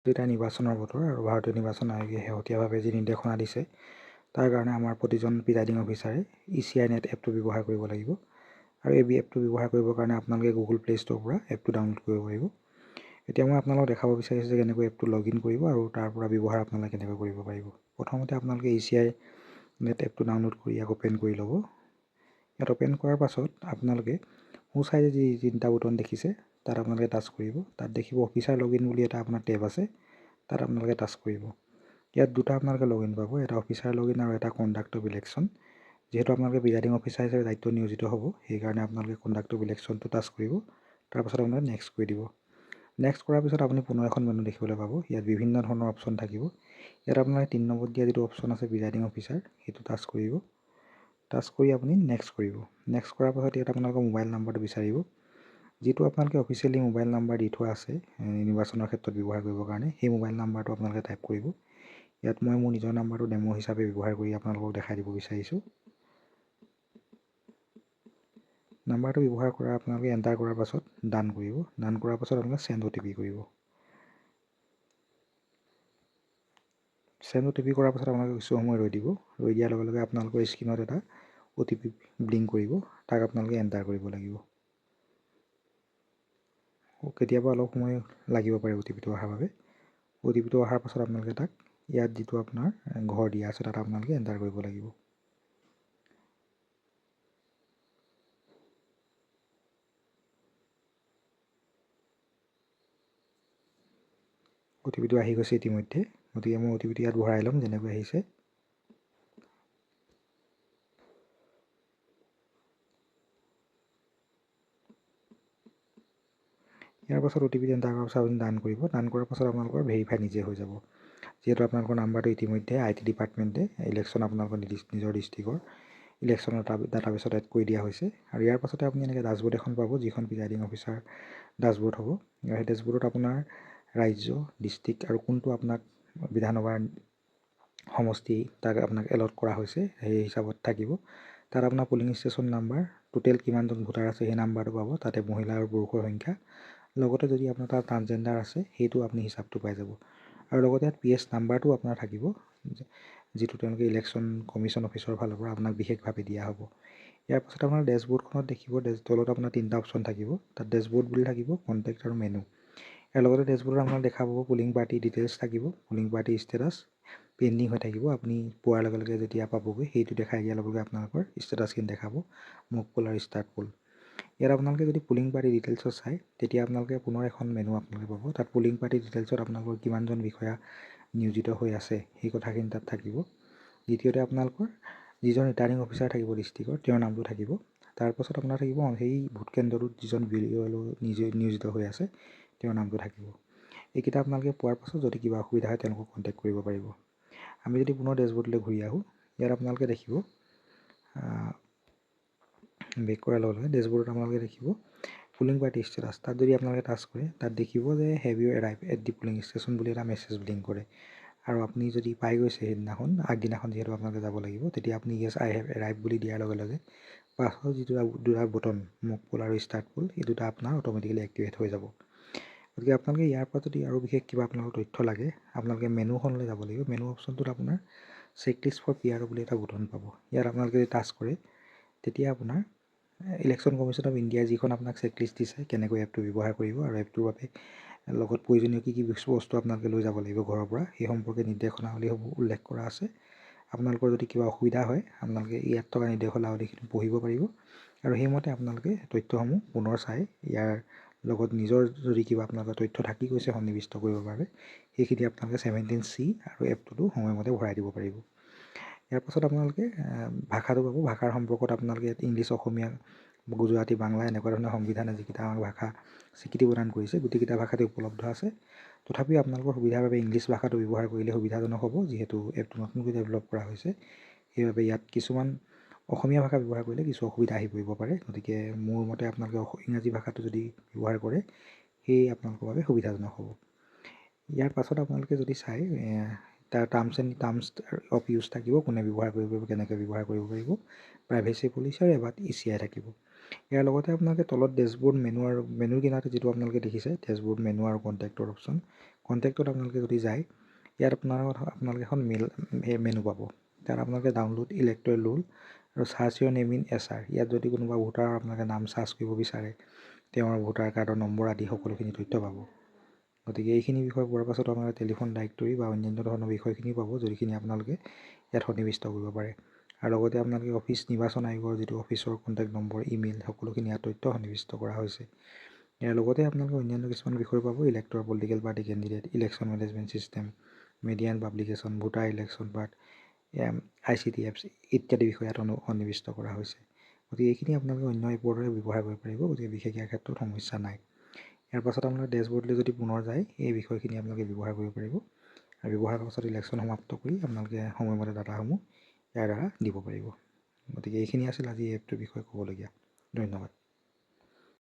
দুটা নিৰ্বাচনৰ বতৰ আৰু ভাৰতীয় নিৰ্বাচন আয়োগে শেহতীয়াভাৱে যি নিৰ্দেশনা দিছে তাৰ কাৰণে আমাৰ প্ৰতিজন প্ৰিজাইডিং অফিচাৰে ECI নেট এপটো ব্যৱহাৰ কৰিব লাগিব। আৰু এই এপটো ব্যৱহাৰ কৰিবৰ কাৰণে আপোনালোকে গুগল প্লে ষ্ট'ৰৰ পৰা এপটো ডাউনলোড কৰিব পাৰিব। এতিয়া মই আপোনালোকক দেখাব বিচাৰিছোঁ যে কেনেকৈ এপটো লগ ইন কৰিব আৰু তাৰ পৰা ব্যৱহাৰ আপোনালোকে কেনেকৈ কৰিব পাৰিব। প্ৰথমতে আপোনালোকে ECI নেট এপটো ডাউনলোড কৰি ইয়াক অ'পেন কৰি ল'ব। ইয়াত অ'পেন কৰাৰ পাছত আপোনালোকে সোঁ চাইডে যি তিনিটা বুটন দেখিছে তাত আপোনালোকে টাচ কৰিব। তাত দেখিব অফিচাৰ লগ ইন বুলি এটা আপোনাৰ টেব আছে, তাত আপোনালোকে টাচ কৰিব। ইয়াত দুটা আপোনালোকে লগ ইন পাব, এটা অফিচাৰ লগ ইন আৰু এটা কণ্ডাক্ট অফ ইলেকশ্যন। যিহেতু আপোনালোকে প্ৰিজাইডিং অফিচাৰ হিচাপে দায়িত্ব নিয়োজিত হ'ব, সেইকাৰণে আপোনালোকে কণ্ডাক্ট অফ ইলেকশ্যনটো টাচ কৰিব। তাৰপাছত আপোনালোকে নেক্সট কৰি দিব। নেক্সট কৰাৰ পিছত আপুনি পুনৰ এখন মেনু দেখিবলৈ পাব। ইয়াত বিভিন্ন ধৰণৰ অপশ্যন থাকিব। ইয়াত আপোনালোকে 3 নম্বৰত দিয়া যিটো অপশ্যন আছে প্ৰিজাইডিং অফিচাৰ, সেইটো টাচ কৰিব। টাচ কৰি আপুনি নেক্সট কৰিব। নেক্সট কৰাৰ পাছত ইয়াত আপোনালোকৰ মোবাইল নাম্বাৰটো বিচাৰিব, যিটো আপোনালোকে অফিচিয়েলি মোবাইল নাম্বাৰ দি থোৱা আছে নিৰ্বাচনৰ ক্ষেত্ৰত ব্যৱহাৰ কৰিবৰ কাৰণে, সেই মোবাইল নাম্বাৰটো আপোনালোকে টাইপ কৰিব। ইয়াত মই মোৰ নিজৰ নাম্বাৰটো ডেমো হিচাপে ব্যৱহাৰ কৰি আপোনালোকক দেখাই দিব বিচাৰিছোঁ। নাম্বাৰটো ব্যৱহাৰ কৰা আপোনালোকে এণ্টাৰ কৰাৰ পাছত ডান কৰিব। ডান কৰাৰ পাছত আপোনালোকে চেণ্ড OTP কৰিব। চেণ্ড OTP কৰাৰ পাছত আপোনালোকে কিছু সময় ৰৈ দিব। ৰৈ দিয়াৰ লগে লগে আপোনালোকৰ স্ক্ৰীণত এটা OTP ব্লিংক কৰিব, তাক আপোনালোকে এণ্টাৰ কৰিব লাগিব। কেতিয়াবা অলপ সময় লাগিব পাৰে OTPটো অহাৰ বাবে। OTPটো অহাৰ পাছত আপোনালোকে তাক ইয়াত যিটো আপোনাৰ ঘৰ দিয়া আছে তাত আপোনালোকে এণ্টাৰ কৰিব লাগিব। OTPটো আহি গৈছে ইতিমধ্যে, গতিকে মই OTPটো ইয়াত ভৰাই ল'ম যেনেকৈ আহিছে। ইয়াৰ পাছত OTP এণ্টাৰ কৰাৰ পাছত আপুনি ডান কৰিব। ডান কৰাৰ পাছত আপোনালোকৰ ভেৰিফাই নিজে হৈ যাব। যিহেতু আপোনালোকৰ নাম্বাৰটো ইতিমধ্যে IT ডিপাৰ্টমেণ্টে ইলেকশ্যন আপোনালোকৰ নিজৰ ডিষ্ট্ৰিক্টৰ ইলেকশ্যনৰ ডাটাবেছত এড কৰি দিয়া হৈছে। আৰু ইয়াৰ পাছতে আপুনি এনেকৈ ডাছবৰ্ড এখন পাব, যিখন প্ৰিজাইডিং অফিচাৰ ডাছবৰ্ড হ'ব। আৰু সেই ডাছবৰ্ডত আপোনাৰ ৰাজ্য, ডিষ্ট্ৰিক্ট আৰু কোনটো আপোনাক বিধানসভাৰ সমষ্টি তাক আপোনাক এলট কৰা হৈছে সেই হিচাপত থাকিব। তাত আপোনাৰ পলিং ষ্টেচন নাম্বাৰ, টোটেল কিমানজন ভোটাৰ আছে সেই নাম্বাৰটো পাব। তাতে মহিলা আৰু পুৰুষৰ সংখ্যা, লগতে যদি আপোনাৰ তাত ট্ৰান্সজেণ্ডাৰ আছে সেইটো আপুনি হিচাপটো পাই যাব। আৰু লগতে ইয়াত PS নাম্বাৰটো আপোনাৰ থাকিব, যিটো তেওঁলোকে ইলেকশ্যন কমিশ্যন অফিচৰ ফালৰ পৰা আপোনাক বিশেষভাৱে দিয়া হ'ব। ইয়াৰ পাছত আপোনাৰ ডেছবৰ্ডখনত দেখিব, তলত আপোনাৰ 3টা অপশ্যন থাকিব। তাত ডেছবৰ্ড বুলি থাকিব, কণ্টেক্ট আৰু মেনু। ইয়াৰ লগতে ডেছবৰ্ডত আপোনাক দেখা পাব পুলিং পাৰ্টি ডিটেইলছ থাকিব, পুলিং পাৰ্টি ষ্টেটাছ পেণ্ডিং হৈ থাকিব। আপুনি পোৱাৰ লগে লগে যেতিয়া পাবগৈ সেইটো দেখাই দিয়াৰ লগে লগে আপোনালোকৰ ষ্টেটাছখিনি দেখাব, মক পোল আৰু ষ্টাৰ্ট পোল। ইয়াত আপোনালোকে যদি পুলিং পাৰ্টি ডিটেইলছত চায় তেতিয়া আপোনালোকে পুনৰ এখন মেনু আপোনালোকে পাব। তাত পুলিং পাৰ্টি ডিটেইলছত আপোনালোকৰ কিমানজন বিষয়া নিয়োজিত হৈ আছে সেই কথাখিনি তাত থাকিব। দ্বিতীয়তে আপোনালোকৰ যিজন ৰিটাৰ্ণিং অফিচাৰ থাকিব ডিষ্ট্ৰিক্টৰ, তেওঁৰ নামটো থাকিব। তাৰপাছত আপোনাৰ থাকিব সেই ভোট কেন্দ্ৰটোত যিজন নিয়োজিত হৈ আছে তেওঁৰ নামটো থাকিব। এইকেইটা আপোনালোকে পোৱাৰ পাছত যদি কিবা অসুবিধা হয় তেওঁলোকক কণ্টেক্ট কৰিব পাৰিব। আমি যদি পুনৰ ডেছবৰ্ডলৈ ঘূৰি আহোঁ, ইয়াত আপোনালোকে দেখিব বেক কৰাৰ লগে লগে ডেছবৰ্ডত আপোনালোকে দেখিব পুলিং পাৰ্টি ষ্টেটাছ। তাত যদি আপোনালোকে টাচ কৰে তাত দেখিব যে have you arrive at the polling station বুলি এটা মেছেজ ব্লিংক কৰে। আৰু আপুনি যদি পাই গৈছে সেইদিনাখন, আগদিনাখন যিহেতু আপোনালোকে যাব লাগিব, তেতিয়া আপুনি য়েছ আই হেভ এৰাইভ বুলি দিয়াৰ লগে লগে পাছৰ যিটো দুটা বটন মক পোল আৰু ষ্টাৰ্ট পোল, এই দুটা আপোনাৰ অট'মেটিকেলি এক্টিভেট হৈ যাব। গতিকে আপোনালোকে ইয়াৰ পৰা যদি আৰু বিশেষ কিবা আপোনালোকৰ তথ্য লাগে আপোনালোকে মেনুখনলৈ যাব লাগিব। মেনু অপশ্যনটোত আপোনাৰ চেকলিষ্ট ফৰ PR বুলি এটা বুটন পাব। ইয়াত আপোনালোকে যদি টাচ কৰে তেতিয়া আপোনাৰ ইলেকশ্যন কমিশ্যন অফ ইণ্ডিয়াই যিখন আপোনাক চেকলিষ্ট দিছে কেনেকৈ এপটো ব্যৱহাৰ কৰিব আৰু এপটোৰ বাবে লগত প্ৰয়োজনীয় কি বস্তু আপোনালোকে লৈ যাব লাগিব ঘৰৰ পৰা, সেই সম্পৰ্কে নিৰ্দেশনাৱলীসমূহ উল্লেখ কৰা আছে। আপোনালোকৰ যদি কিবা অসুবিধা হয় আপোনালোকে ইয়াত থকা নিৰ্দেশনাৱলীখিনি পঢ়িব পাৰিব আৰু সেইমতে আপোনালোকে তথ্যসমূহ পুনৰ চাই ইয়াৰ লগত নিজৰ যদি কিবা আপোনালোকৰ তথ্য থাকি গৈছে সন্নিৱিষ্ট কৰিবৰ বাবে, সেইখিনি আপোনালোকে 17C আৰু এপটোতো সময়মতে ভৰাই দিব পাৰিব। ইয়াৰ পাছত আপোনালোকে ভাষাটো পাব। ভাষাৰ সম্পৰ্কত আপোনালোকে ইয়াত ইংলিছ, অসমীয়া, গুজৰাটী, বাংলা এনেকুৱা ধৰণৰ সংবিধানে যিকেইটা আমাক ভাষা স্বীকৃতি প্ৰদান কৰিছে গোটেইকেইটা ভাষাতে উপলব্ধ আছে। তথাপিও আপোনালোকৰ সুবিধাৰ বাবে ইংলিছ ভাষাটো ব্যৱহাৰ কৰিলে সুবিধাজনক হ'ব, যিহেতু এপটো নতুনকৈ ডেভেলপ কৰা হৈছে। সেইবাবে ইয়াত কিছুমান অসমীয়া ভাষা ব্যৱহাৰ কৰিলে কিছু অসুবিধা আহি পৰিব পাৰে। গতিকে মোৰ মতে আপোনালোকে ইংৰাজী ভাষাটো যদি ব্যৱহাৰ কৰে সেই আপোনালোকৰ বাবে সুবিধাজনক হ'ব। ইয়াৰ পাছত আপোনালোকে যদি চাই তাৰ টাৰ্মছ অফ ইউজ থাকিব, কোনে ব্যৱহাৰ কৰিব পাৰিব, কেনেকৈ ব্যৱহাৰ কৰিব পাৰিব, প্ৰাইভেচি পলিচি আৰু এবাৰ ECI থাকিব। ইয়াৰ লগতে আপোনালোকে তলত ডেছবৰ্ড মেনু আৰু মেনুৰ কিনাৰতে যিটো আপোনালোকে দেখিছে ডেছবৰ্ড মেনু আৰু কণ্টেক্টৰ অপশ্যন, কণ্টেক্টত আপোনালোকে যদি যায়, ইয়াত আপোনালোকে এখন মেনু পাব। তাত আপোনালোকে ডাউনলোড ইলেক্ট'ৰেল ৰোল আৰু search your name in SR। ইয়াত যদি কোনোবা ভোটাৰৰ আপোনালোকে নাম চাৰ্চ কৰিব বিচাৰে, তেওঁৰ ভোটাৰ কাৰ্ডৰ নম্বৰ আদি সকলোখিনি তথ্য পাব। গতিকে এইখিনি বিষয় পোৱাৰ পাছত আপোনালোকে টেলিফোন ডাইৰেক্টৰী বা অন্যান্য ধৰণৰ বিষয়খিনি পাব, যিখিনি আপোনালোকে ইয়াত সন্নিৱিষ্ট কৰিব পাৰে। আৰু লগতে আপোনালোকে অফিচ নিৰ্বাচন আয়োগৰ যিটো অফিচৰ কণ্টেক্ট নম্বৰ, ইমেইল সকলোখিনি ইয়াত তথ্য সন্নিৱিষ্ট কৰা হৈছে। ইয়াৰ লগতে আপোনালোকে অন্যান্য কিছুমান বিষয় পাব, elector political party candidate, election management system, media and publication, voter election part, ICT apps ইত্যাদি বিষয় ইয়াত সন্নিৱিষ্ট কৰা হৈছে। গতিকে এইখিনি আপোনালোকে অন্য এপৰ দৰে ব্যৱহাৰ কৰিব পাৰিব, গতিকে বিশেষ ইয়াৰ ক্ষেত্ৰত সমস্যা নাই। ইয়াৰ পাছত আপোনালোকে ডেছবৰ্ডলৈ যদি পুনৰ যায়, এই বিষয়খিনি আপোনালোকে ব্যৱহাৰ কৰিব পাৰিব। আৰু ব্যৱহাৰ কৰাৰ পাছত ইলেকশ্যন সমাপ্ত কৰি আপোনালোকে সময়মতে ডাটাসমূহ ইয়াৰ দ্বাৰা দিব পাৰিব। গতিকে এইখিনি আছিল আজি এই এপটোৰ বিষয়ে ক'বলগীয়া। ধন্যবাদ।